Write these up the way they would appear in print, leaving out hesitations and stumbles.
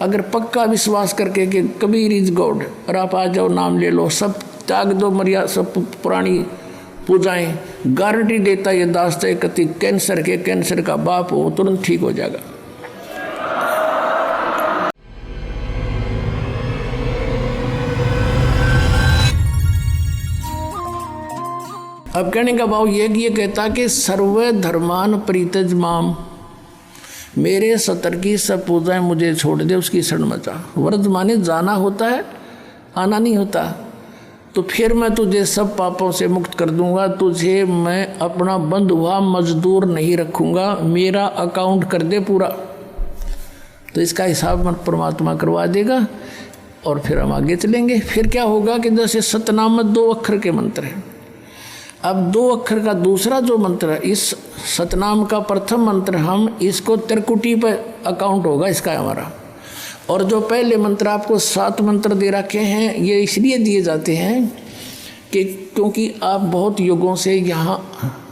अगर पक्का विश्वास करके कि कबीर इज गॉड और आप आ जाओ, नाम ले लो, सब त्याग दो, मर्यादा सब पुरानी पूजाएं, गारंटी देता ये दास है कति कैंसर का बाप हो तुरंत ठीक हो जाएगा। अब कहने का भाव ये कहता कि सर्व धर्मान परित्यज माम, मेरे सतर की सब पूजाएं मुझे छोड़ दे, उसकी शरण मचा। व्रत माने जाना होता है, आना नहीं होता। तो फिर मैं तुझे सब पापों से मुक्त कर दूंगा, तुझे मैं अपना बंद हुआ मजदूर नहीं रखूंगा, मेरा अकाउंट कर दे पूरा। तो इसका हिसाब मन परमात्मा करवा देगा और फिर हम आगे चलेंगे। फिर क्या होगा कि जैसे सतनाम 2 अक्षर के मंत्र हैं, अब 2 अक्षर का दूसरा जो मंत्र है, इस सतनाम का प्रथम मंत्र, हम इसको त्रिकुटी पर अकाउंट होगा इसका हमारा। और जो पहले मंत्र आपको 7 मंत्र दे रखे हैं, ये इसलिए दिए जाते हैं कि क्योंकि आप बहुत युगों से यहाँ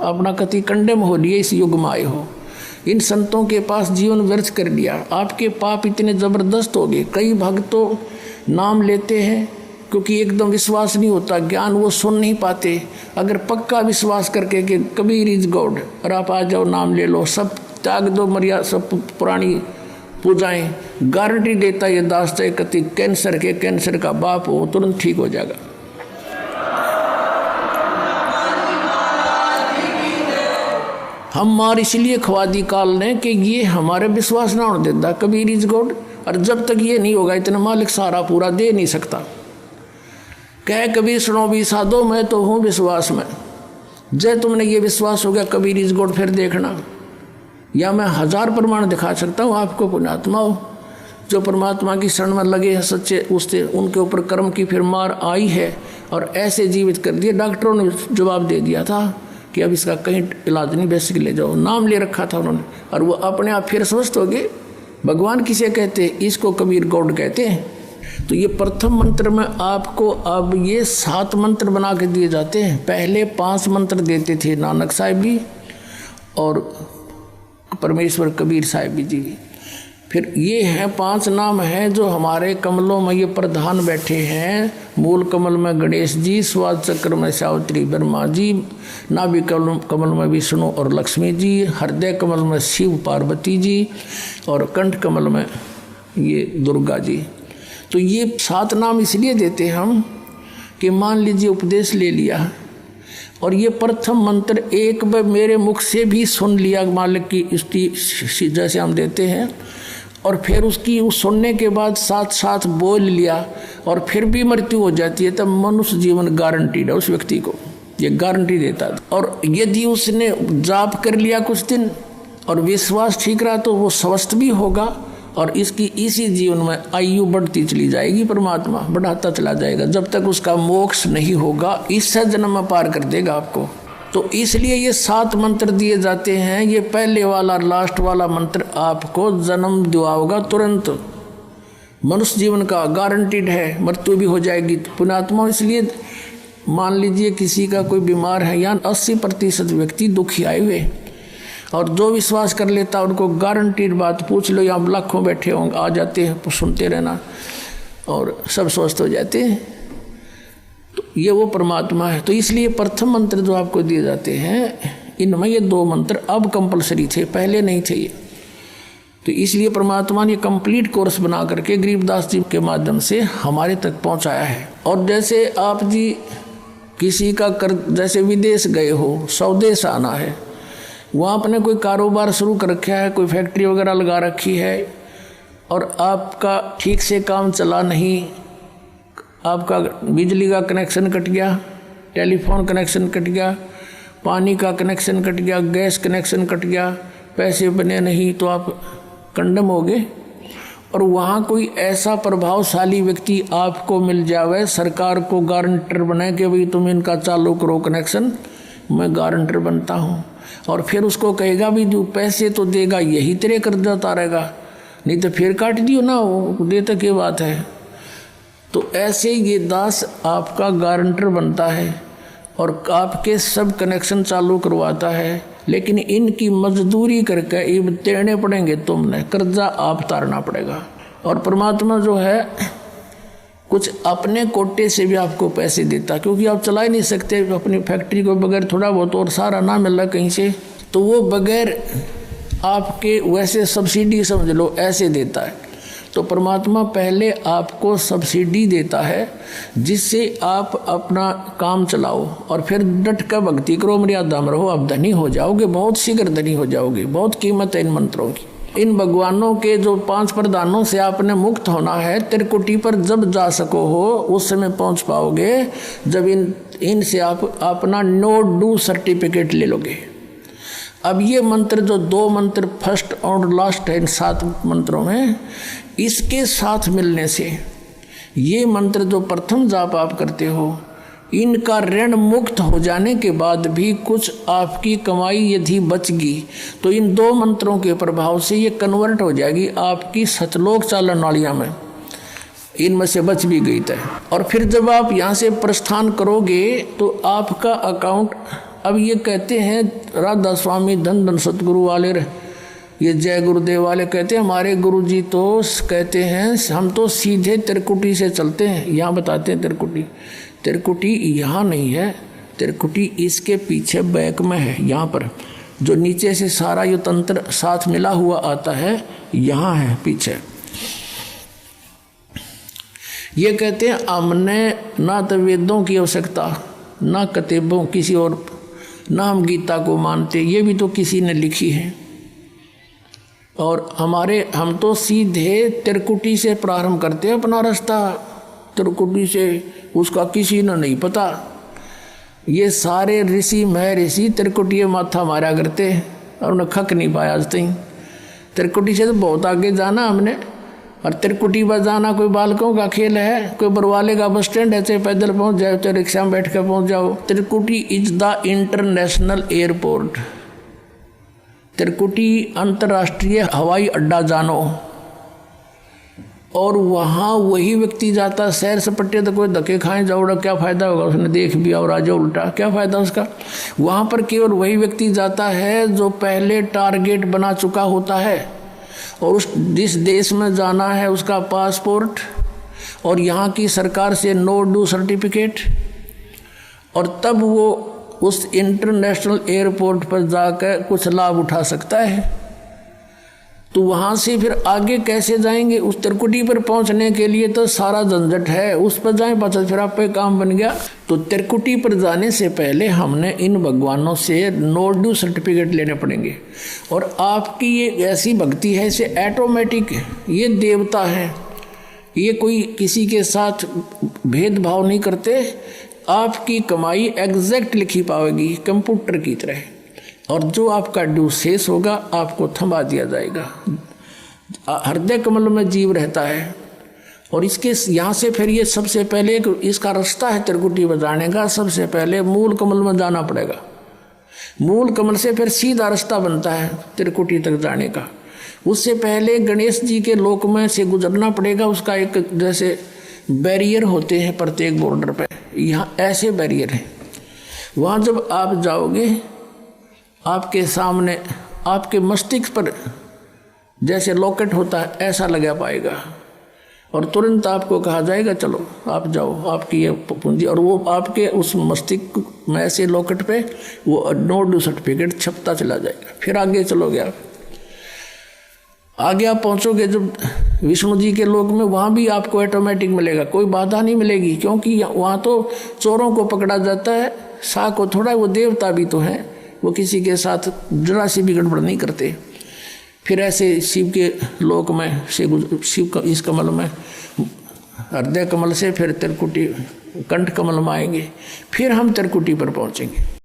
अपना कति कंडम हो लिए, इस युग में आए हो, इन संतों के पास जीवन व्यर्थ कर लिया, आपके पाप इतने ज़बरदस्त हो गए। कई भक्त तो नाम लेते हैं क्योंकि एकदम विश्वास नहीं होता, ज्ञान वो सुन नहीं पाते। अगर पक्का विश्वास करके कि कबीर इज गॉड और आप आ जाओ, नाम ले लो, सब त्याग दो, मर्यादा सब पुरानी पूजाएं, गारंटी देता ये दास है कति कैंसर का बाप हो तुरंत ठीक हो जाएगा। हम मार इसलिए खवा दी काल ने कि ये हमारे विश्वास ना होने देता कबीर इज गॉड, और जब तक ये नहीं होगा इतना मालिक सारा पूरा दे नहीं सकता। कह कबीर सुनो भी साधो, मैं तो हूँ विश्वास में। जय तुमने ये विश्वास हो गया कबीर इज गॉड, फिर देखना, या मैं 1000 प्रमाण दिखा सकता हूँ आपको। पुण्यात्मा हो जो परमात्मा की शरण में लगे हैं सच्चे, उससे उनके ऊपर कर्म की फिर मार आई है और ऐसे जीवित कर दिए। डॉक्टरों ने जवाब दे दिया था कि अब इसका कहीं इलाज नहीं, बेसिक ले जाओ, नाम ले रखा था उन्होंने, और वो अपने आप फिर स्वस्थ हो गए। भगवान किसे कहते हैं? इसको कबीर गॉड कहते हैं। तो ये प्रथम मंत्र में आपको अब ये 7 मंत्र बना के दिए जाते हैं। पहले 5 मंत्र देते थे नानक साहिब जी और परमेश्वर कबीर साहिब जी। फिर ये हैं 5 नाम हैं जो हमारे कमलों में ये प्रधान बैठे हैं। मूल कमल में गणेश जी, स्वाद चक्र में सावित्री ब्रह्मा जी, नाभि कमल में विष्णु और लक्ष्मी जी, हृदय कमल में शिव पार्वती जी और कंठ कमल में ये दुर्गा जी। तो ये 7 नाम इसलिए देते हम कि मान लीजिए उपदेश ले लिया और ये प्रथम मंत्र एक बार मेरे मुख से भी सुन लिया मालिक की स्तुति जैसे हम देते हैं, और फिर उसकी उस सुनने के बाद साथ बोल लिया और फिर भी मृत्यु हो जाती है, तब मनुष्य जीवन गारंटीड है उस व्यक्ति को, ये गारंटी देता है। और यदि उसने जाप कर लिया कुछ दिन और विश्वास ठीक रहा तो वो स्वस्थ भी होगा और इसकी इसी जीवन में आयु बढ़ती चली जाएगी, परमात्मा बढ़ाता चला जाएगा जब तक उसका मोक्ष नहीं होगा, इससे जन्म में पार कर देगा आपको। तो इसलिए ये 7 मंत्र दिए जाते हैं। ये पहले वाला लास्ट वाला मंत्र आपको जन्म दिलाएगा तुरंत, मनुष्य जीवन का गारंटीड है, मृत्यु भी हो जाएगी पुण्यात्मा। इसलिए मान लीजिए किसी का कोई बीमार है, या 80% व्यक्ति दुखी आए हुए, और जो विश्वास कर लेता उनको गारंटीड बात पूछ लो, यहाँ लाखों बैठे होंगे, आ जाते हैं, सुनते रहना और सब स्वस्थ हो जाते हैं। तो ये वो परमात्मा है। तो इसलिए प्रथम मंत्र जो आपको दिए जाते हैं, इनमें ये 2 मंत्र अब कंपलसरी थे, पहले नहीं थे ये। तो इसलिए परमात्मा ने कंप्लीट कोर्स बना करके गरीबदास जी के माध्यम से हमारे तक पहुंचाया है। और जैसे आप जी किसी का जैसे विदेश गए हो, स्वदेश आना है, वहाँ आपने कोई कारोबार शुरू कर रखा है, कोई फैक्ट्री वगैरह लगा रखी है और आपका ठीक से काम चला नहीं, आपका बिजली का कनेक्शन कट गया, टेलीफोन कनेक्शन कट गया, पानी का कनेक्शन कट गया, गैस कनेक्शन कट गया, पैसे बने नहीं, तो आप कंडम हो गए। और वहाँ कोई ऐसा प्रभावशाली व्यक्ति आपको मिल जावे, सरकार को गारंटर बनाए कि भाई तुम इनका चालू करो कनेक्शन, मैं गारंटर बनता हूँ, और फिर उसको कहेगा भी जो पैसे तो देगा यही तेरे कर्जा उतारेगा, नहीं तो फिर काट दियो ना, वो दे तक ये बात है। तो ऐसे ये दास आपका गारंटर बनता है और आपके सब कनेक्शन चालू करवाता है, लेकिन इनकी मजदूरी करके ये देने पड़ेंगे, तुमने कर्जा आप उतारना पड़ेगा। और परमात्मा जो है कुछ अपने कोटे से भी आपको पैसे देता, क्योंकि आप चला ही नहीं सकते अपनी फैक्ट्री को बगैर थोड़ा बहुत और सारा ना मिल रहा कहीं से, तो वो बगैर आपके वैसे सब्सिडी समझ लो ऐसे देता है। तो परमात्मा पहले आपको सब्सिडी देता है जिससे आप अपना काम चलाओ और फिर डट कर भक्ति करो, मर्यादा में रहो, आप धनी हो जाओगे, बहुत शीघ्र धनी हो जाओगे। बहुत कीमत है इन मंत्रों की। इन भगवानों के जो 5 प्रधानों से आपने मुक्त होना है, त्रिकुटी पर जब जा सको हो उस समय पहुंच पाओगे जब इनसे आप अपना नो डू सर्टिफिकेट ले लोगे। अब ये मंत्र जो 2 मंत्र फर्स्ट और लास्ट है इन 7 मंत्रों में, इसके साथ मिलने से ये मंत्र जो प्रथम जाप आप करते हो, इनका ऋण मुक्त हो जाने के बाद भी कुछ आपकी कमाई यदि बचगी तो इन 2 मंत्रों के प्रभाव से ये कन्वर्ट हो जाएगी आपकी सतलोक चालन वालिया में, इनमें से बच भी गई तय। और फिर जब आप यहाँ से प्रस्थान करोगे तो आपका अकाउंट, अब ये कहते हैं राधा स्वामी धन धन सतगुरु वाले, ये जय गुरुदेव वाले कहते हैं हमारे गुरुजी तो कहते हैं हम तो सीधे त्रिकुटी से चलते हैं। यहाँ बताते हैं त्रिकुटी यहाँ नहीं है, त्रिकुटी इसके पीछे बैक में है, यहाँ पर जो नीचे से सारा ये तंत्र साथ मिला हुआ आता है, यहाँ है पीछे। ये कहते हैं हमने ना तो वेदों की आवश्यकता, ना किताबों किसी और, ना हम गीता को मानते, ये भी तो किसी ने लिखी है। और हम तो सीधे त्रिकुटी से प्रारंभ करते हैं अपना रास्ता, त्रिकुटी से, उसका किसी ने नहीं पता। ये सारे ऋषि महर्षि त्रिकुटी माथा मारा करते और उन्हें खक नहीं पाया आज तक। त्रिकुटी से तो बहुत आगे जाना हमने, और त्रिकुटी पर जाना कोई बालकों का खेल है, कोई बरवाले का बस स्टैंड है, चाहे पैदल पहुंच जाओ चाहे रिक्शा में बैठ कर पहुंच जाओ। त्रिकुटी इज द इंटरनेशनल एयरपोर्ट, त्रिकुटी अंतर्राष्ट्रीय हवाई अड्डा जानो। और वहाँ वही व्यक्ति जाता सैर सपट्टे, तो कोई धक्के खाए जाओ क्या फ़ायदा होगा, उसने देख भी और आ जाओ उल्टा, क्या फ़ायदा उसका। वहाँ पर केवल वही व्यक्ति जाता है जो पहले टारगेट बना चुका होता है, और जिस देश में जाना है उसका पासपोर्ट और यहाँ की सरकार से नो डू सर्टिफिकेट, और तब वो उस इंटरनेशनल एयरपोर्ट पर जाकर कुछ लाभ उठा सकता है। तो वहाँ से फिर आगे कैसे जाएंगे, उस त्रिकुटी पर पहुँचने के लिए तो सारा झंझट है, उस पर जाए पाछा फिर आप पे काम बन गया। तो त्रिकुटी पर जाने से पहले हमने इन भगवानों से नो ड्यू सर्टिफिकेट लेने पड़ेंगे। और आपकी ये ऐसी भक्ति है, इसे ऑटोमेटिक, ये देवता है, ये कोई किसी के साथ भेदभाव नहीं करते। आपकी कमाई एग्जैक्ट लिखी पाएगी कंप्यूटर की तरह, और जो आपका ड्यू शेष होगा आपको थमा दिया जाएगा। हृदय कमल में जीव रहता है, और इसके यहाँ से फिर ये सबसे पहले इसका रास्ता है त्रिकुटी बजाने का, सबसे पहले मूल कमल में जाना पड़ेगा। मूल कमल से फिर सीधा रास्ता बनता है त्रिकुटी तक जाने का। उससे पहले गणेश जी के लोक में से गुजरना पड़ेगा, उसका एक जैसे बैरियर होते हैं प्रत्येक बॉर्डर पे, यहाँ ऐसे बैरियर हैं। वहाँ जब आप जाओगे आपके सामने आपके मस्तिष्क पर जैसे लॉकेट होता है ऐसा लगा पाएगा, और तुरंत आपको कहा जाएगा चलो आप जाओ, आपकी ये पूंजी, और वो आपके उस मस्तिष्क में ऐसे लॉकेट पे वो नो ड्यू सर्टिफिकेट छपता चला जाएगा। फिर आगे चलोगे आप, आगे आप पहुँचोगे जब विष्णु जी के लोक में, वहाँ भी आपको ऑटोमेटिक मिलेगा, कोई बाधा नहीं मिलेगी, क्योंकि वहाँ तो चोरों को पकड़ा जाता है, सा को थोड़ा, वो देवता भी तो हैं, वो किसी के साथ जरा सी भी गड़बड़ नहीं करते। फिर ऐसे शिव के लोक में शिव का इस कमल में, हृदय कमल से फिर त्रिकुटी कंठ कमल में आएंगे, फिर हम त्रिकुटी पर पहुँचेंगे।